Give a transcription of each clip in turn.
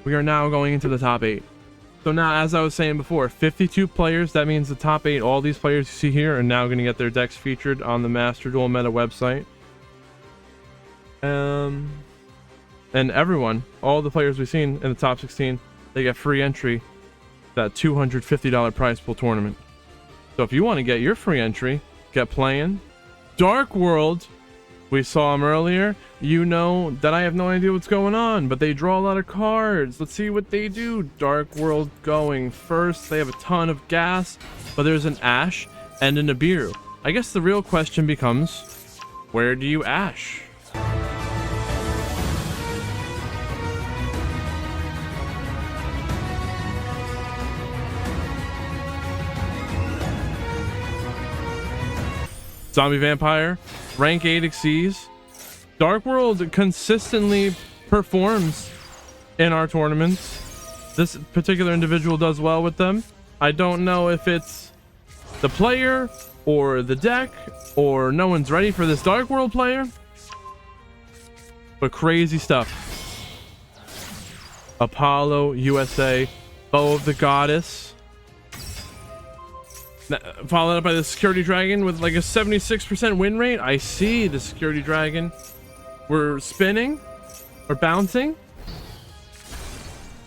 We are now going into the top 8. So now, as I was saying before, 52 players. That means the top 8, all these players you see here, are now going to get their decks featured on the Master Duel Meta website. And everyone, all the players we've seen in the top 16, they get free entry to that $250 prize pool tournament. So if you want to get your free entry, get playing. Dark World, we saw them earlier. You know that I have no idea what's going on, but they draw a lot of cards. Let's see what they do. Dark World going first. They have a ton of gas, but there's an Ash and a Nibiru. I guess the real question becomes, where do you Ash? Zombie Vampire, rank 8 Xyz. Dark World consistently performs in our tournaments. This particular individual does well with them. I don't know if it's the player or the deck or no one's ready for this Dark World player, but crazy stuff. Apollo, USA, Bow of the Goddess. Followed up by the Security Dragon with like a 76% win rate. I see the Security Dragon. We're spinning or bouncing.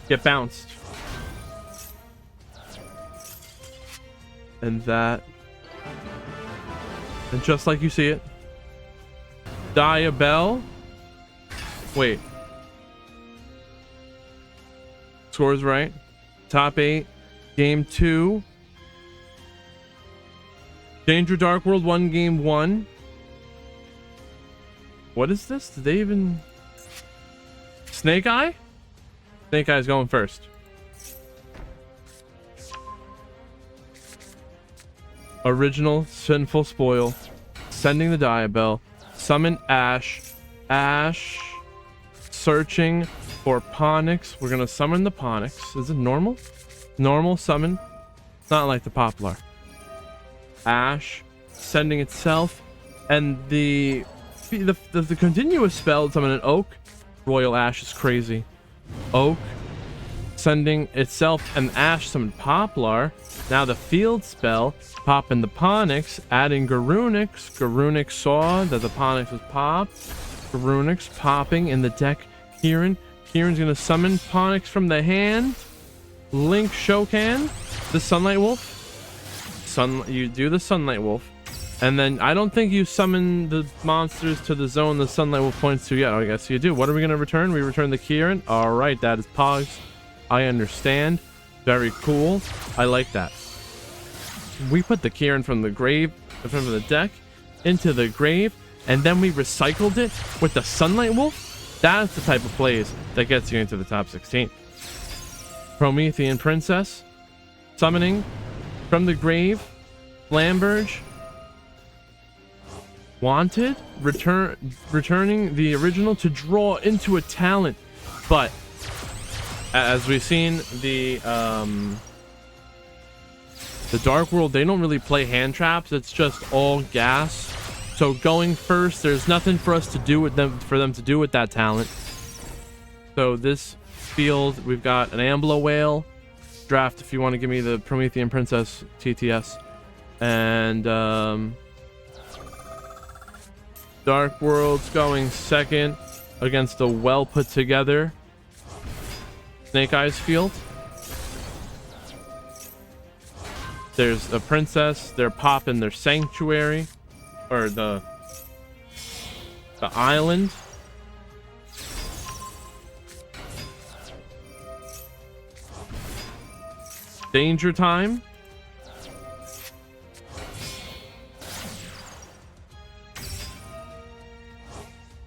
Get bounced. And that. And just like you see it. Diabell. Wait. Scores right. Top 8. Game 2. Danger Dark World won game 1. What is this? Did they even... Snake Eye? Snake Eye's going first. Original Sinful Spoil. Sending the Diabell. Summon Ash. Ash. Searching for Ponix. We're gonna summon the Ponix. Is it normal? Normal summon. Not like the Poplar. Ash sending itself, and the continuous spell summon an Oak. Royal Ash is crazy. Oak sending itself, and Ash summon Poplar. Now the field spell popping the Ponix, adding Garunix. Garunix saw that the Ponix was popped. Garunix popping in the deck. Kieran's gonna summon Ponix from the hand. Link Shokan, the Sunlight Wolf. You do the Sunlight Wolf, and then I don't think you summon the monsters to the zone the Sunlight Wolf points to yet. Oh, I guess you do. What are we gonna return? We return the Kieran. All right, that is Pogs. I understand. Very cool. I like that. We put the Kieran from the grave, from the deck, into the grave, and then we recycled it with the Sunlight Wolf. That's the type of plays that gets you into the top 16. Promethean Princess, summoning from the grave, Flamberge, Wanted, returning the original to draw into a talent. But as we've seen, the Dark World, they don't really play hand traps. It's just all gas. So going first, there's nothing for us to do with them, for them to do with that talent. So this field, we've got an Ambler Whale. Draft if you want to give me the Promethean Princess TTS, and Dark World's going second against a well put together Snake Eyes field. There's a princess. They're popping their Sanctuary, or the island. Danger Time.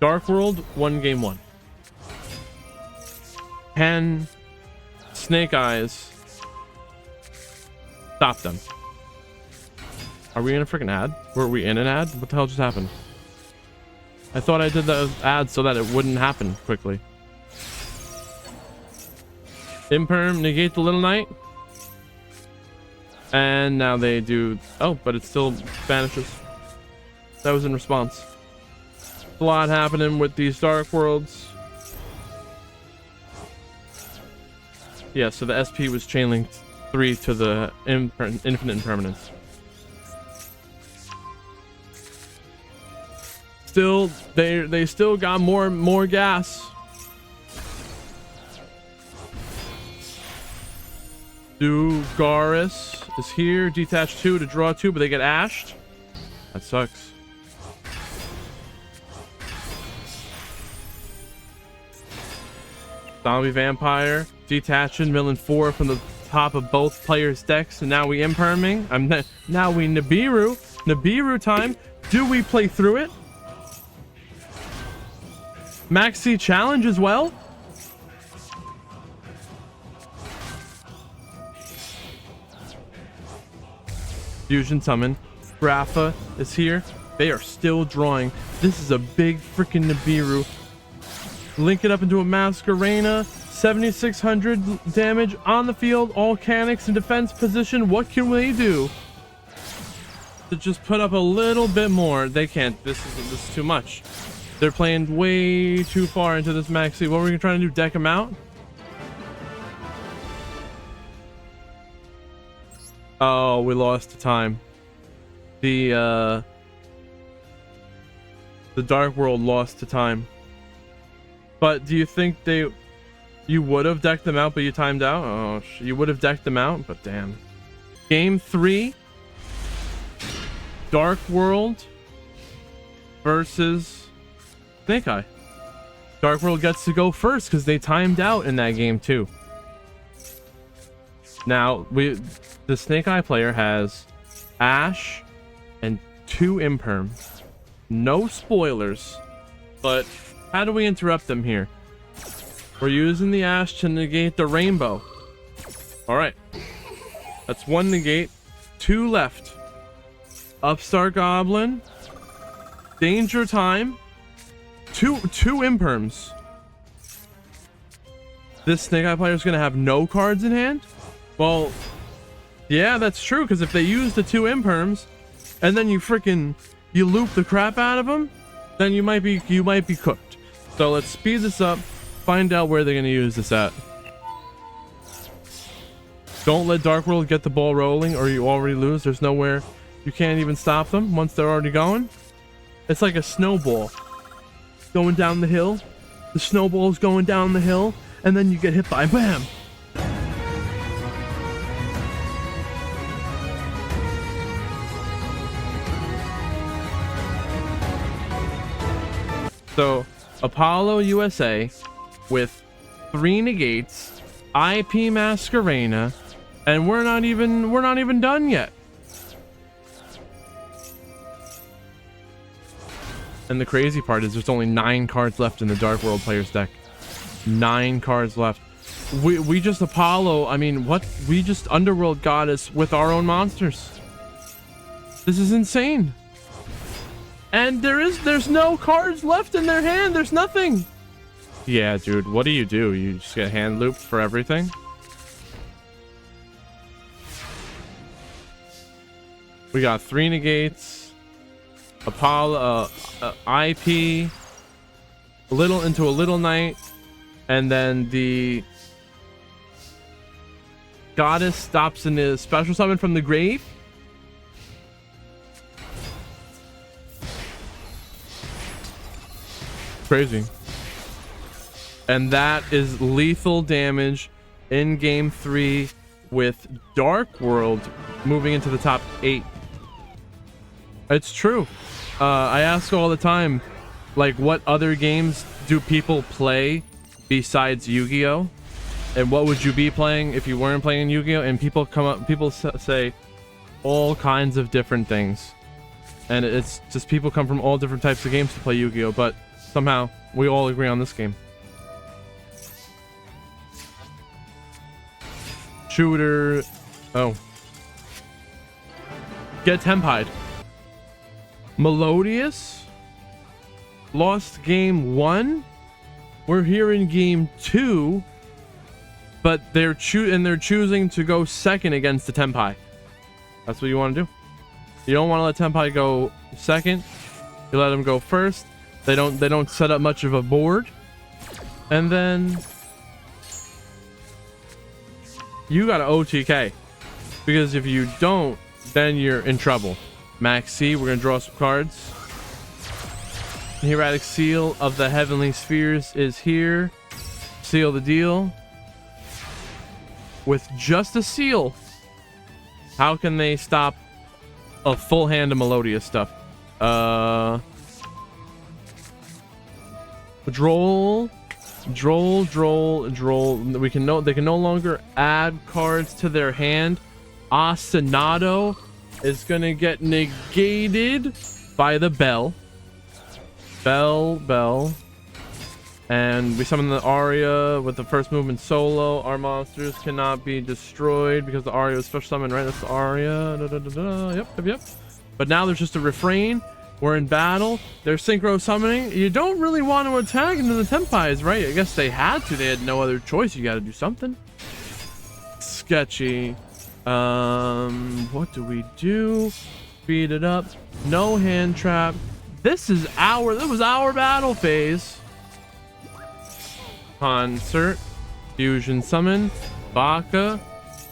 Dark World won game 1. Can Snake Eyes stop them? Are we in a freaking ad? Were we in an ad? What the hell just happened? I thought I did the ad so that it wouldn't happen quickly. Imperm, negate the Little Knight. And now they do... Oh, but it still vanishes. That was in response. A lot happening with these Dark Worlds. Yeah, so the SP was chain linked 3 to the infinite impermanence. Still, they still got more gas. Duelist is here. Detach 2 to draw 2, but they get ashed. That sucks. Zombie Vampire. Detaching, milling 4 from the top of both players' decks. And now we imperming. Now we Nibiru. Nibiru time. Do we play through it? MAXX challenge as well? Fusion summon. Rafa is here. They are still drawing. This is a big freaking Nibiru. Link it up into a Masquerena. 7,600 damage on the field. All Canics in defense position. What can they do to just put up a little bit more? They can't. This is too much. They're playing way too far into this MAXX. What were we trying to do? Deck them out? Oh, we lost the time. The Dark World lost to time. But do you think you would have decked them out, but you timed out? Oh, you would have decked them out, but damn. Game 3. Dark World versus Snake Eye. Dark World gets to go first because they timed out in that game too. Now the Snake Eye player has Ash and 2 imperm. No spoilers, but how do we interrupt them here? We're using the Ash to negate the rainbow. All right, that's 1 negate. 2 left. Upstart Goblin. Danger time. Two imperms. This Snake Eye player is gonna have no cards in hand. Well, yeah, that's true, because if they use the 2 imperms and then you loop the crap out of them, then you might be cooked. So let's speed this up, find out where they're going to use this at. Don't let Dark World get the ball rolling or you already lose. There's nowhere, you can't even stop them once they're already going. It's like a snowball going down the hill. The snowball's going down the hill and then you get hit by BAM! So Apollo USA with 3 negates, IP Masquerena, and we're not even done yet. And the crazy part is there's only 9 cards left in the Dark World player's deck. 9 cards left. We just Apollo, I mean, what? We just Underworld Goddess with our own monsters. This is insane. And there's no cards left in their hand. There's nothing. Yeah, dude, what do? You just get hand looped for everything? We got 3 negates, Apollo, IP, a little knight, and then the goddess stops in the special summon from the grave. Crazy. And that is lethal damage in game 3 with Dark World moving into the top 8. It's true. I ask all the time, like, what other games do people play besides Yu-Gi-Oh? And what would you be playing if you weren't playing Yu-Gi-Oh? And people say all kinds of different things. And it's just people come from all different types of games to play Yu-Gi-Oh, but somehow we all agree on this game. Shooter. Oh. Get Tempide. Melodious lost game 1. We're here in game 2, but they're choosing to go second against the Tempai. That's what you want to do. You don't want to let Tempai go second. You let them go first. They don't set up much of a board, and then you gotta OTK. Because if you don't, then you're in trouble. MAXX, we're gonna draw some cards. The Hieratic Seal of the Heavenly Spheres is here. Seal the deal. With just a seal, how can they stop a full hand of Melodious stuff? Droll. We can they can no longer add cards to their hand. Ostinato is gonna get negated by the bell. Bell. And we summon the Aria with the first movement solo. Our monsters cannot be destroyed because the Aria was special summoned, right? That's the Aria. Yep. But now there's just a refrain. We're in battle. They're synchro summoning. You don't really want to attack into the Tempais, right? I guess they had to. They had no other choice. You got to do something. Sketchy. What do we do? Speed it up. No hand trap. This was our battle phase. Concert, fusion summon, Baka,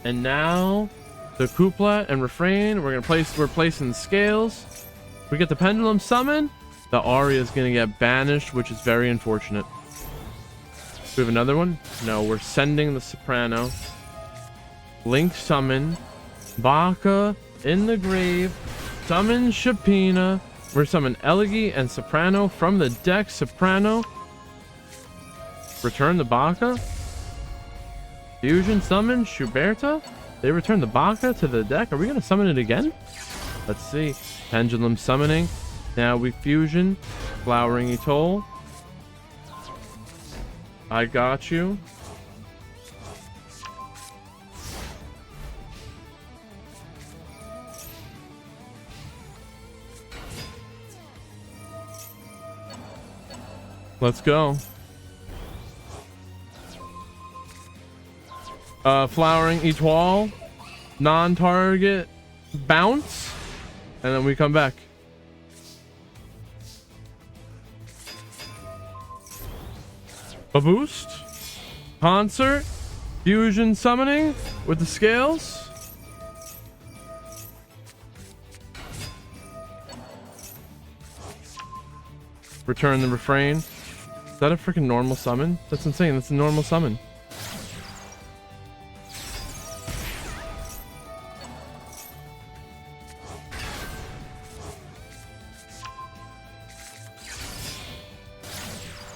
and now the couplet and refrain. We're placing scales. We get the pendulum summon. The Aria is gonna get banished, which is very unfortunate. Do we have another one? No, we're sending the soprano. Link summon, Baka in the grave, summon Shapina. We're summon Elegy and soprano from the deck. Soprano. Return the Baka. Fusion summon Schuberta. They return the Baka to the deck. Are we going to summon it again? Let's see. Pendulum summoning. Now we fusion. Flowering Etoll. I got you. Let's go. Flowering Etoile, non-target, bounce, and then we come back. A boost, concert, fusion summoning with the scales. Return the refrain. Is that a freaking normal summon? That's insane. That's a normal summon.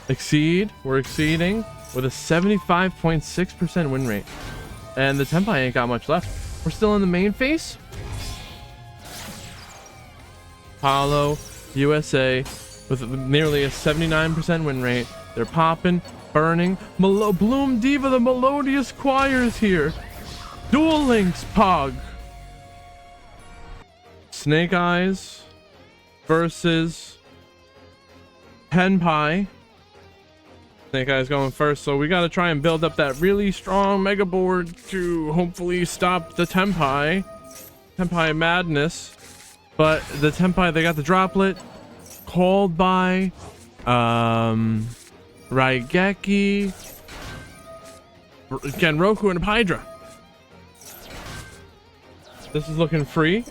Exceed. We're exceeding with a 75.6% win rate. And the Tempai ain't got much left. We're still in the main phase. Apollo, USA, with nearly a 79% win rate. They're popping, burning. Bloom Diva, the Melodious Choir's here. Duel Links, Pog. Snake Eyes versus Tenpai. Snake Eyes going first, so we got to try and build up that really strong mega board to hopefully stop the Tenpai madness. But the Tenpai, they got the droplet called by Raigeki, Genroku, and Hydra. This is looking free.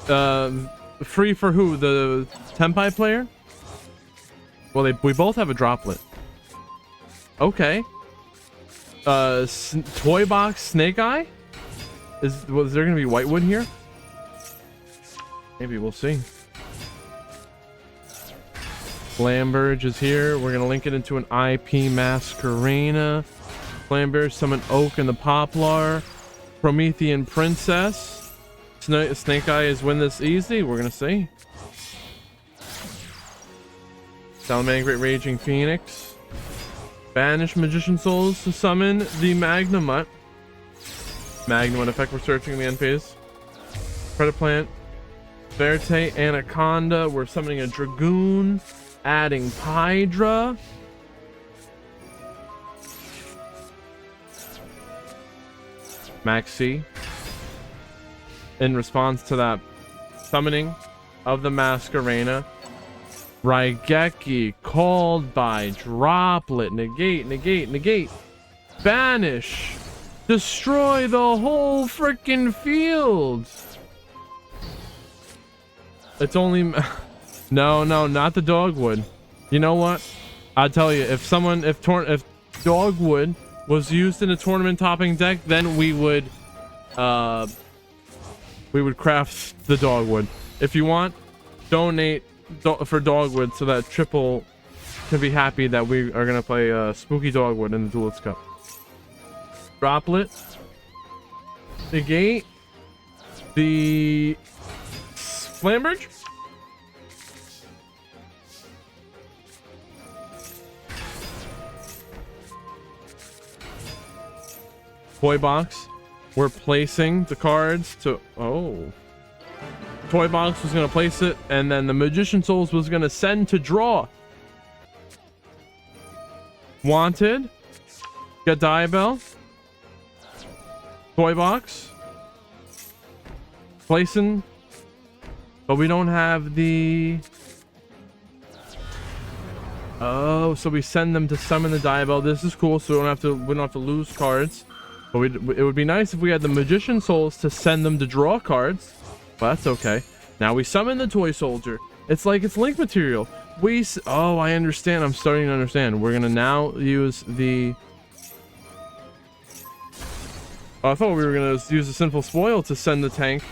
Free for who? The Tenpai player? Well, we both have a droplet. Okay. Toy box Snake Eye? Was there gonna be Whitewood here? Maybe we'll see. Flamberge is here. We're gonna link it into an IP Masquerena. Flamberge, summon Oak and the Poplar. Promethean Princess. Snake Eye is win this easy. We're gonna see. Salamangreat Raging Phoenix. Banish Magician Souls to summon the Magnamut. Magnamut effect. We're searching the end phase. Credit Plant. Verte Anaconda. We're summoning a Dragoon. Adding Hydra. MAXX. In response to that summoning of the Masquerena. Raigeki called by droplet. Negate. Banish. Destroy the whole freaking field. It's only... No, not the dogwood. You know what? I'll tell you, if dogwood was used in a tournament topping deck, then we would craft the dogwood. If you want, donate for dogwood so that Triple can be happy that we are gonna play spooky dogwood in the Duelist Cup. Droplet, negate the Flambridge. Toy box. We're placing the cards to... Oh. Toy box was going to place it, and then the Magician Souls was going to send to draw. Wanted. Got Diabell. Toy box. Placing. But we don't have the... Oh, so we send them to summon the Diabell. This is cool, so we don't have to lose cards. But it would be nice if we had the Magician Souls to send them to draw cards. But that's okay. Now we summon the Toy Soldier. It's like it's link material. Oh, I understand. I'm starting to understand. We're gonna now use the... Oh, I thought we were gonna use the Sinful Spoil to send the tank,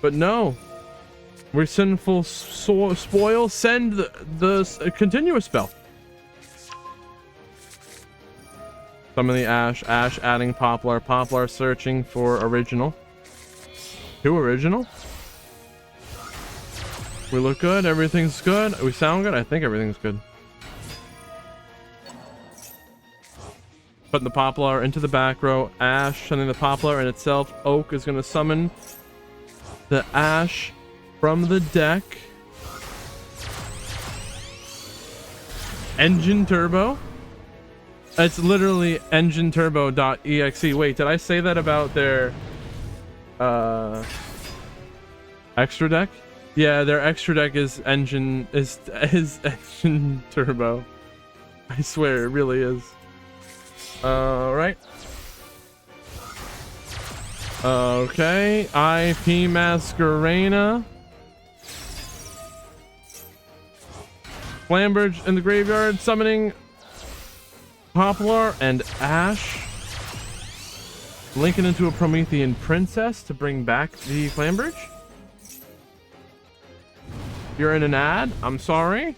but no. We're Sinful Spoil, send the continuous spell. Summon the Ash. Ash adding Poplar. Poplar searching for original. 2 original. We look good. Everything's good. We sound good. I think everything's good. Putting the Poplar into the back row. Ash sending the Poplar in itself. Oak is going to summon the Ash from the deck. Engine Turbo. It's literally engine turbo.exe. Wait, did I say that about their extra deck? Yeah, their extra deck is engine turbo. I swear it really is. Right. Okay, IP Masquerena. Flambridge in the graveyard, summoning Poplar and Ash. Linking into a Promethean Princess to bring back the Flambridge. You're in an ad? I'm sorry.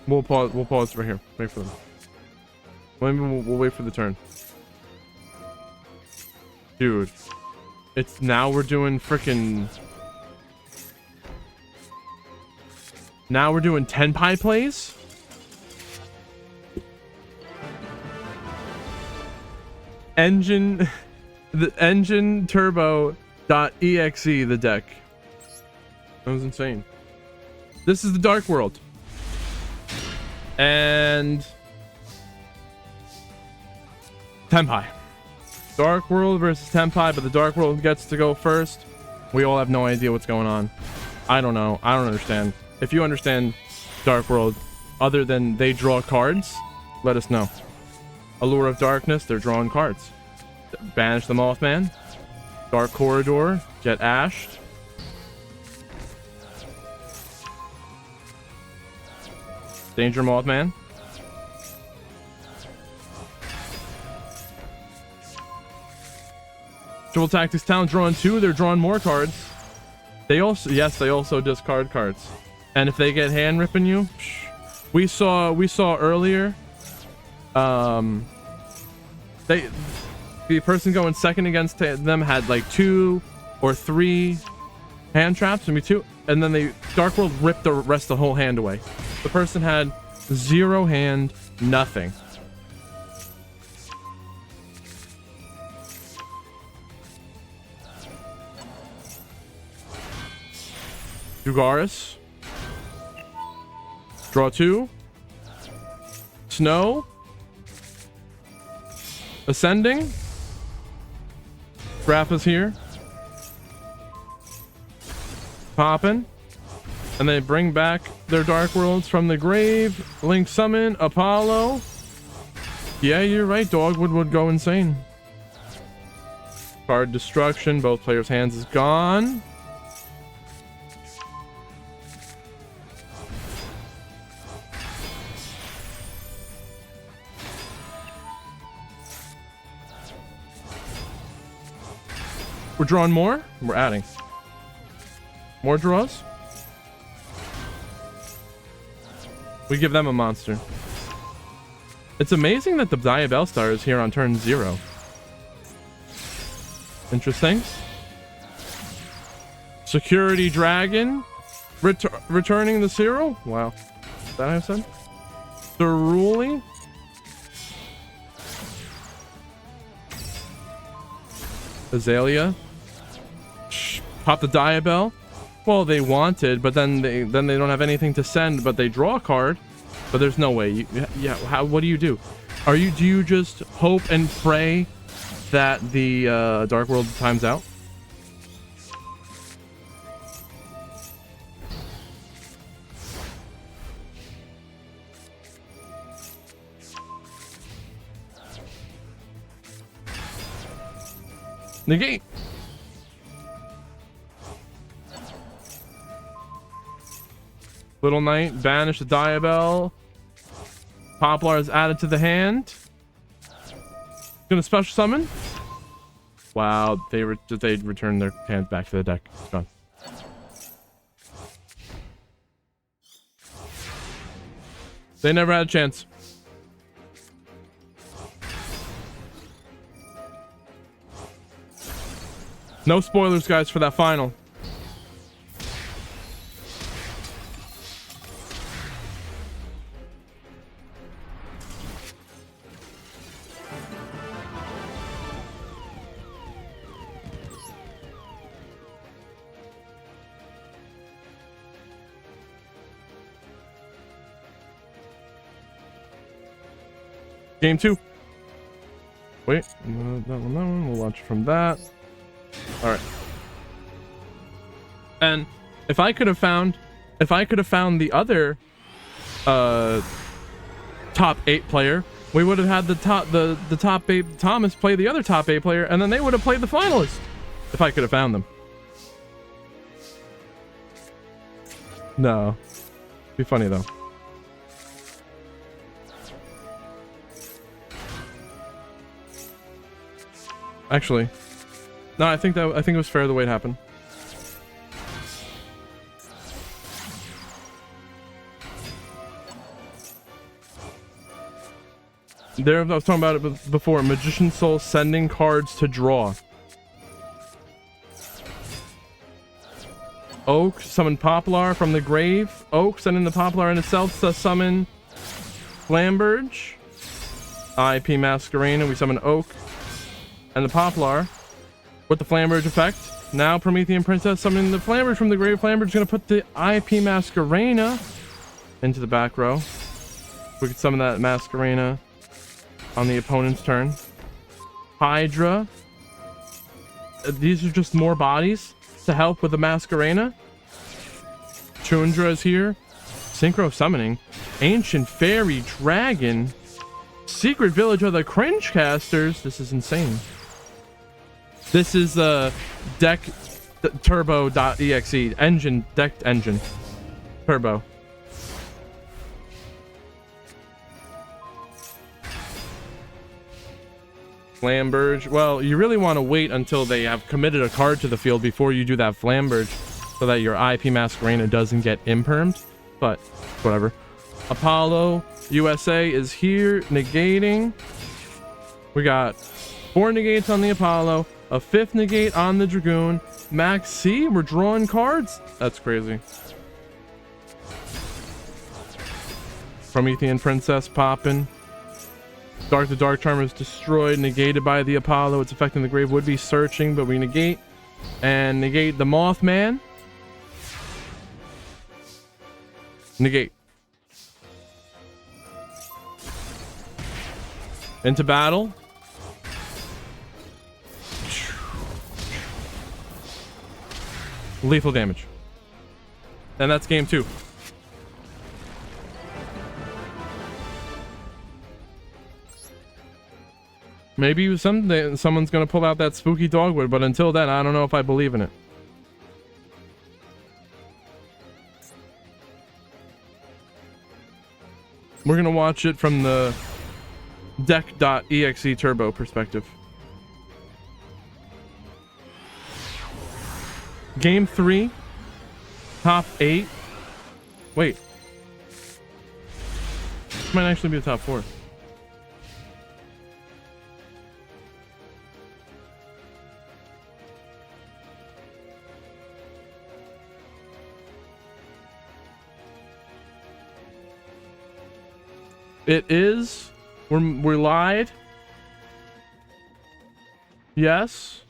We'll pause right here. Wait for them. Maybe we'll wait for the turn. Dude. It's now we're doing frickin'... Now we're doing Tenpai plays? Engine... The engine turbo.exe, the deck. That was insane. This is the Dark World. And... Tenpai. Dark World versus Tenpai, but the Dark World gets to go first. We all have no idea what's going on. I don't know. I don't understand. If you understand Dark World, other than they draw cards, let us know. Allure of Darkness, they're drawing cards. Banish the Mothman. Dark Corridor, get ashed. Danger Mothman. Triple Tactics Talent drawing 2, they're drawing more cards. They also discard cards. And if they get hand ripping you, we saw earlier, the person going second against them had like 2 or 3 hand traps, maybe 2, and then they Dark World ripped the rest of the whole hand away. The person had 0 hand, nothing. Dugaris. Draw 2. Snow. Ascending. Grappa's here. Poppin'. And they bring back their Dark Worlds from the grave. Link summon Apollo. Yeah, you're right. Dogwood would go insane. Card destruction. Both players' hands is gone. We're drawing more. We're adding more draws. We give them a monster. It's amazing that the Diabell Star is here on turn 0. Interesting. Security Dragon. Returning the Cyril. Wow. Is that what I said? Ceruli. Azalea. Pop the Diabell. Well, they wanted, but then they don't have anything to send, but they draw a card. But there's no way. What do you do? Do you just hope and pray that the Dark World times out? Negate. Little Knight, banish the Diabell. Poplar is added to the hand. Gonna special summon. Wow, they returned their hand back to the deck. It's gone. They never had a chance. No spoilers, guys, for that final. Game 2. Wait, that one. We'll launch from that. All right. And if I could have found the other top 8 player, we would have had the top 8 Thomas play the other top 8 player, and then they would have played the finalist if I could have found them. No. Be funny though. Actually, no, I think it was fair the way it happened. There, I was talking about it before. Magician Soul sending cards to draw. Oak, summon Poplar from the grave. Oak, sending the Poplar in itself to summon Flamberge. IP Masquerena, we summon Oak and the Poplar with the Flamberge effect. Now Promethean Princess summoning the Flamberge from the grave. Flamberge is going to put the IP Masquerena into the back row. We could summon that Masquerena on the opponent's turn. Hydra. These are just more bodies to help with the Masquerena. Chundra is here. Synchro summoning. Ancient Fairy Dragon. Secret Village of the Cringe Casters. This is insane. This is deck turbo.exe engine, decked engine. Turbo. Flamberge. Well, you really want to wait until they have committed a card to the field before you do that Flamberge, so that your IP Masquerena doesn't get impermed. But whatever. Apollo USA is here, negating. We got 4 negates on the Apollo, a 5th negate on the Dragoon. MAXX, we're drawing cards. That's crazy. Promethean Princess popping. Dark the Dark Charmer is destroyed, negated by the Apollo. It's affecting the grave. Would be searching, but we negate. And negate the Mothman. Negate. Into battle. Lethal damage. And that's game 2. Maybe someday someone's gonna pull out that spooky dogwood, but until then, I don't know if I believe in it. We're gonna watch it from the deck.exe turbo perspective. Game 3, top 8. Wait, this might actually be the top 4. It is. We lied. Yes.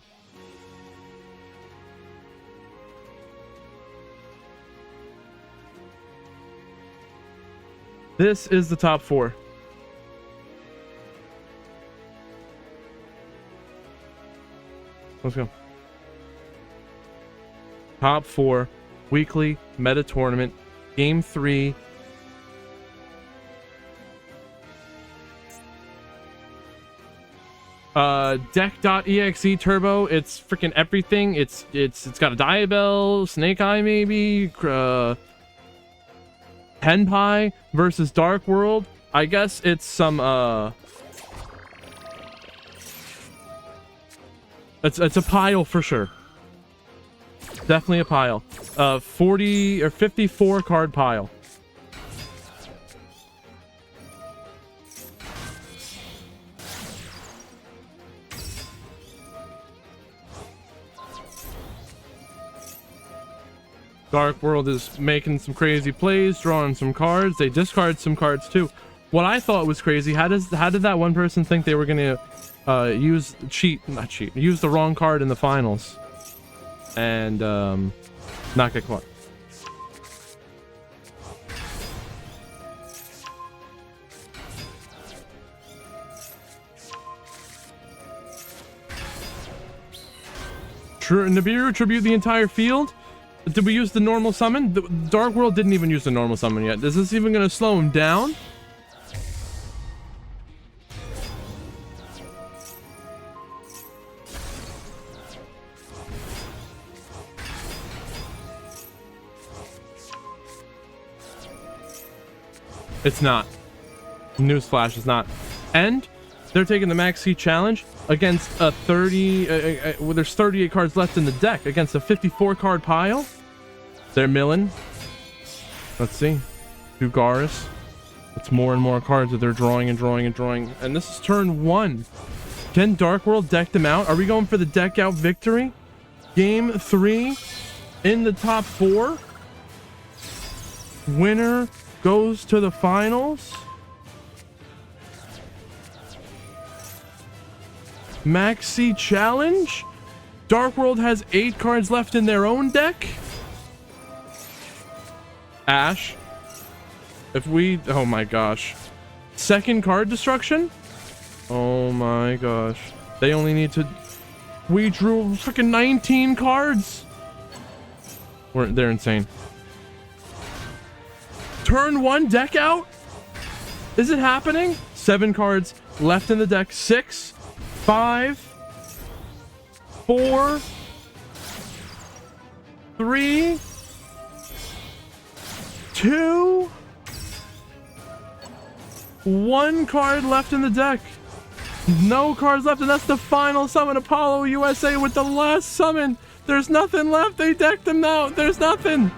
This is the top 4. Let's go. Top 4 weekly meta tournament, game 3. Deck.exe turbo, it's freaking everything. It's got a Diabell, Snake Eye maybe, Henpai versus Dark World. I guess it's some it's a pile for sure. Definitely a pile. 40 or 54 card pile. Dark World is making some crazy plays, drawing some cards. They discard some cards too. What I thought was crazy, how did that one person think they were gonna use the wrong card in the finals and not get caught? Nibiru tribute the entire field. Did we use the normal summon? The Dark World didn't even use the normal summon yet. Is this even going to slow him down? It's not. Newsflash, is not. And they're taking the MAXX challenge against a 30 well, there's 38 cards left in the deck against a 54 card pile. They're milling. Let's see. Dugaris. It's more and more cards that they're drawing and drawing and drawing. And this is turn 1. Can Dark World deck them out? Are we going for the deck out victory? Game 3 in the top 4. Winner goes to the finals. MAXX challenge. Dark World has 8 cards left in their own deck. Ash. If we, oh my gosh. Second card destruction. Oh my gosh. They only need to, we drew freaking 19 cards. They're insane. Turn 1 deck out. Is it happening? 7 cards left in the deck. 6, 5, 4, 3, 2, 1 card left in the deck. No cards left, and that's the final summon. Apollo USA with the last summon. There's nothing left. They decked them out. There's nothing.